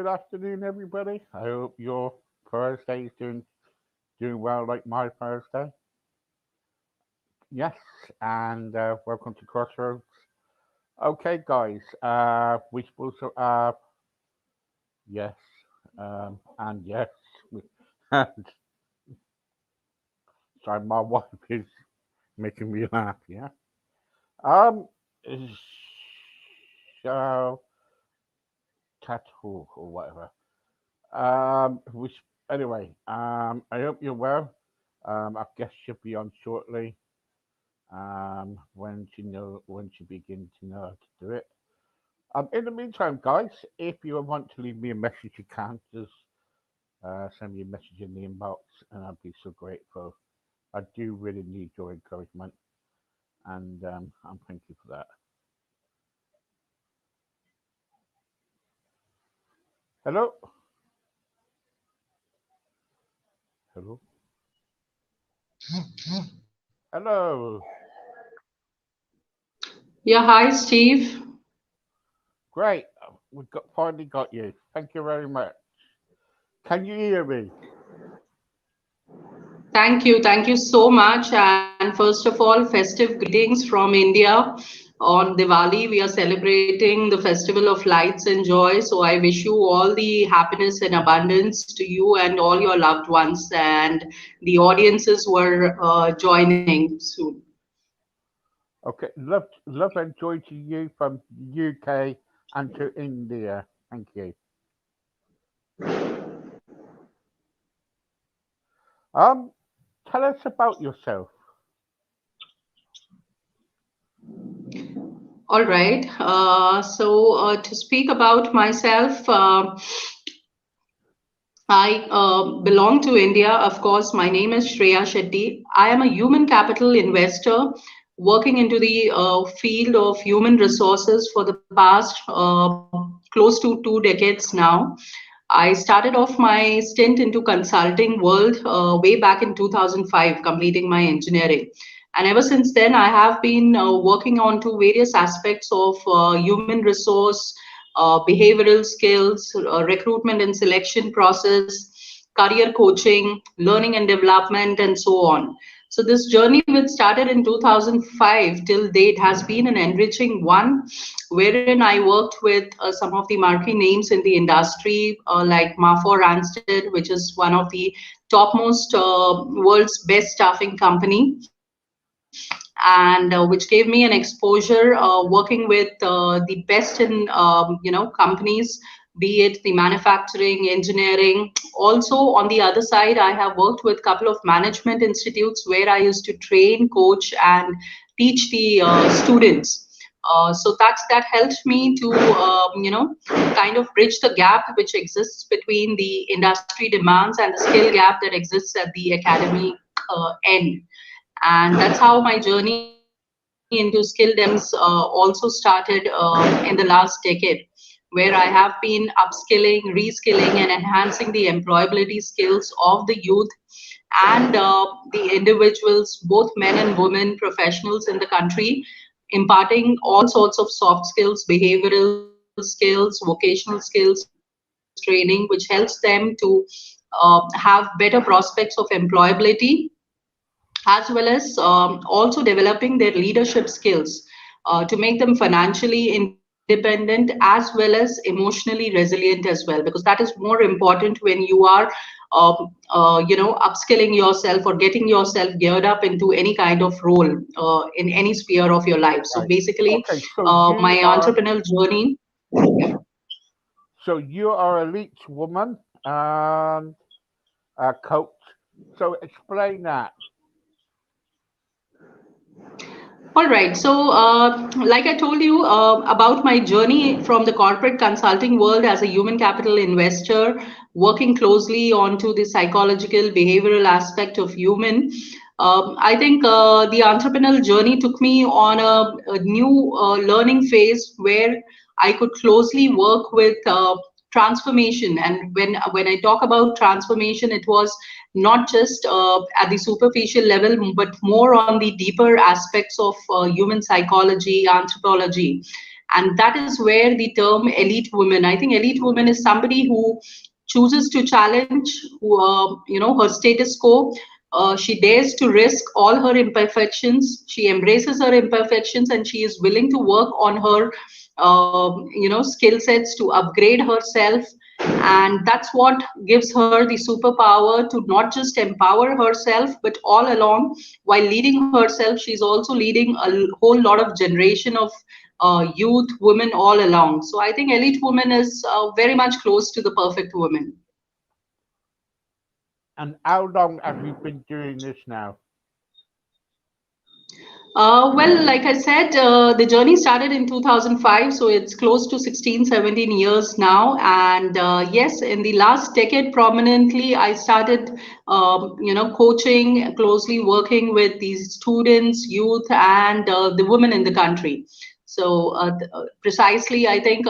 good afternoon, everybody. I hope your Thursday is doing well, like my Thursday. Yes, and welcome to Crossroads. Okay, guys. We supposed to yes, and yes. Sorry, my wife is making me laugh. Yeah. Um. So tattoo or whatever. Which anyway. I hope you're well. Our guest should be on shortly. When you begin to know how to do it. In the meantime, guys, if you want to leave me a message, you can just send me a message in the inbox, and I'd be so grateful. I do really need your encouragement, and I'm thank you for that. Hello, hello, hello. Yeah, hi Steve. Great, we got finally got you. Thank you very much. Can you hear me? Thank you so much. And first of all, festive greetings from India. On Diwali, we are celebrating the festival of lights and joy. So I wish you all the happiness and abundance to you and all your loved ones and the audiences who are joining soon. Okay, love and joy to you from UK and to India. Thank you. Um, Tell us about yourself. All right. To speak about myself, I belong to India. Of course, my name is Shreya Shetty. I am a human capital investor working into the field of human resources for the past close to 2 decades now. I started off my stint into consulting world way back in 2005, completing my engineering. And ever since then, I have been working on to various aspects of human resource, behavioral skills, recruitment and selection process, career coaching, learning and development, and so on. So this journey, which started in 2005 till date, has been an enriching one, wherein I worked with some of the marquee names in the industry, like Marfor Randstad, which is one of the topmost world's best staffing company, and which gave me an exposure working with the best in companies, be it the manufacturing, engineering. Also, on the other side, I have worked with a couple of management institutes where I used to train, coach, and teach the students. That helped me to kind of bridge the gap which exists between the industry demands and the skill gap that exists at the academic end. And that's how my journey into skill dems also started in the last decade, where I have been upskilling, reskilling, and enhancing the employability skills of the youth and the individuals, both men and women professionals in the country, imparting all sorts of soft skills, behavioral skills, vocational skills training, which helps them to have better prospects of employability, as well as also developing their leadership skills to make them financially independent as well as emotionally resilient as well, because that is more important when you are upskilling yourself or getting yourself geared up into any kind of role in any sphere of your life. So Right. basically, Okay. my entrepreneurial journey. Yeah. You are a leech woman and a coach. So explain that. All right. Like I told you about my journey from the corporate consulting world as a human capital investor, working closely onto the psychological, behavioral aspect of human. I think the entrepreneurial journey took me on a new learning phase where I could closely work with transformation. And when I talk about transformation, it was not just at the superficial level, but more on the deeper aspects of human psychology, anthropology. And that is where the term elite woman, I think elite woman is somebody who chooses to challenge her status quo. She dares to risk all her imperfections. She embraces her imperfections, and she is willing to work on her skill sets to upgrade herself. And that's what gives her the superpower to not just empower herself, but all along, while leading herself, she's also leading a whole lot of generation of youth women all along. So I think elite woman is very much close to the perfect woman. And how long have you been doing this now? Well, like I said, the journey started in 2005, so it's close to 16, 17 years now. And yes, in the last decade, prominently, I started, coaching, closely working with these students, youth, and the women in the country. So precisely, I think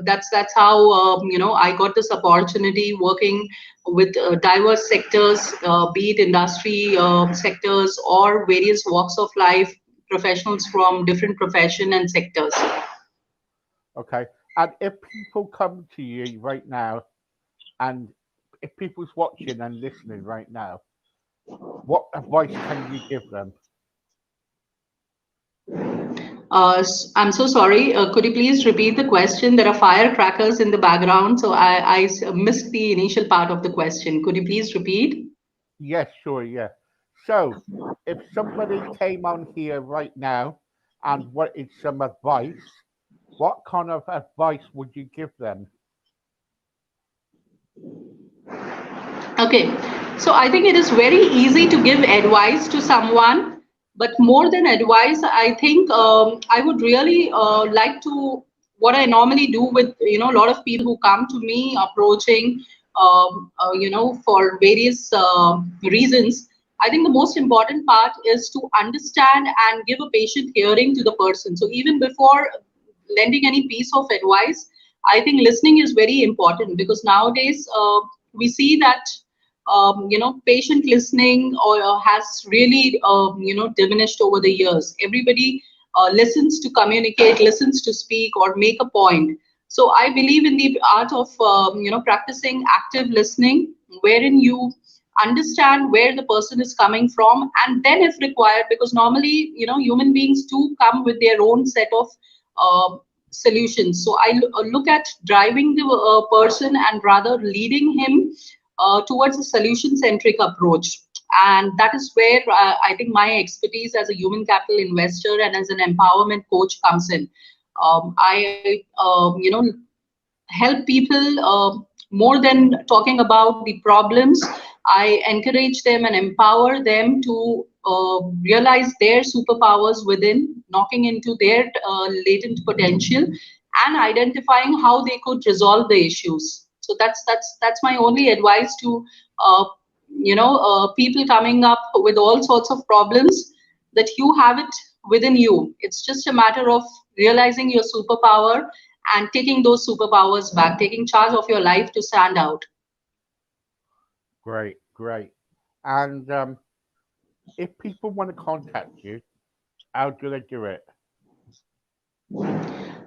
that's how I got this opportunity working with diverse sectors, be it industry sectors or various walks of life, professionals from different profession and sectors. Okay. And if people come to you right now, and if people's watching and listening right now, what advice can you give them? I'm so sorry. Could you please repeat the question? There are firecrackers in the background, so I missed the initial part of the question. Could you please repeat? Yes, sure, yeah. So, if somebody came on here right now and wanted some advice, what kind of advice would you give them? Okay, so I think it is very easy to give advice to someone, but more than advice, I think I would really like to. What I normally do with a lot of people who come to me approaching, for various reasons. I think the most important part is to understand and give a patient hearing to the person. So even before lending any piece of advice, I think listening is very important, because nowadays we see that patient listening has really diminished over the years. Everybody listens to communicate, listens to speak or make a point. So I believe in the art of practicing active listening, wherein you understand where the person is coming from, and then if required, because normally human beings do come with their own set of uh, solutions. So I look at driving the person and rather leading him towards a solution centric approach. And that is where I think my expertise as a human capital investor and as an empowerment coach comes in. I help people more than talking about the problems. I encourage them and empower them to realize their superpowers within, knocking into their latent potential, and identifying how they could resolve the issues. So that's my only advice to people coming up with all sorts of problems, that you have it within you. It's just a matter of realizing your superpower and taking those superpowers back, taking charge of your life to stand out. Great, great. And if people want to contact you, how do they do it?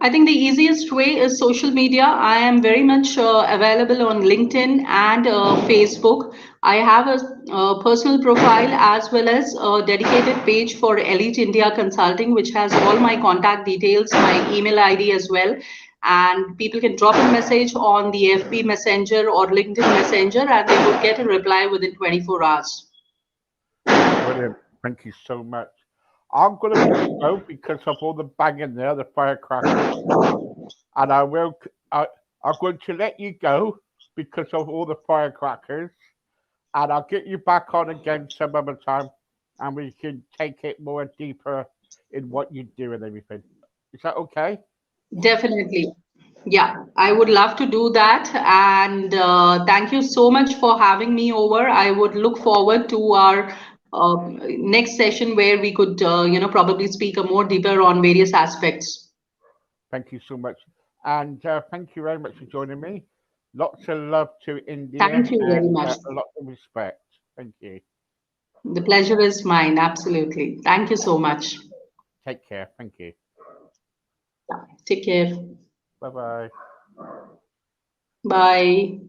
I think the easiest way is social media. I am very much available on LinkedIn and Facebook. I have a personal profile as well as a dedicated page for Elite India Consulting, which has all my contact details, my email ID as well. And people can drop a message on the FB Messenger or LinkedIn Messenger, and they would get a reply within 24 hours. Brilliant. Thank you so much. I'm going to let you go because of all the banging there, the firecrackers. And I'm going to let you go because of all the firecrackers. And I'll get you back on again some other time, and we can take it more deeper in what you do and everything. Is that okay? Definitely. Yeah, I would love to do that. And thank you so much for having me over. I would look forward to our next session where we could, probably speak a more deeper on various aspects. Thank you so much. And thank you very much for joining me. Lots of love to India Thank you very and much. a lot of respect. Thank you. The pleasure is mine. Absolutely. Thank you so much. Take care. Thank you. Take care. Bye bye. Bye.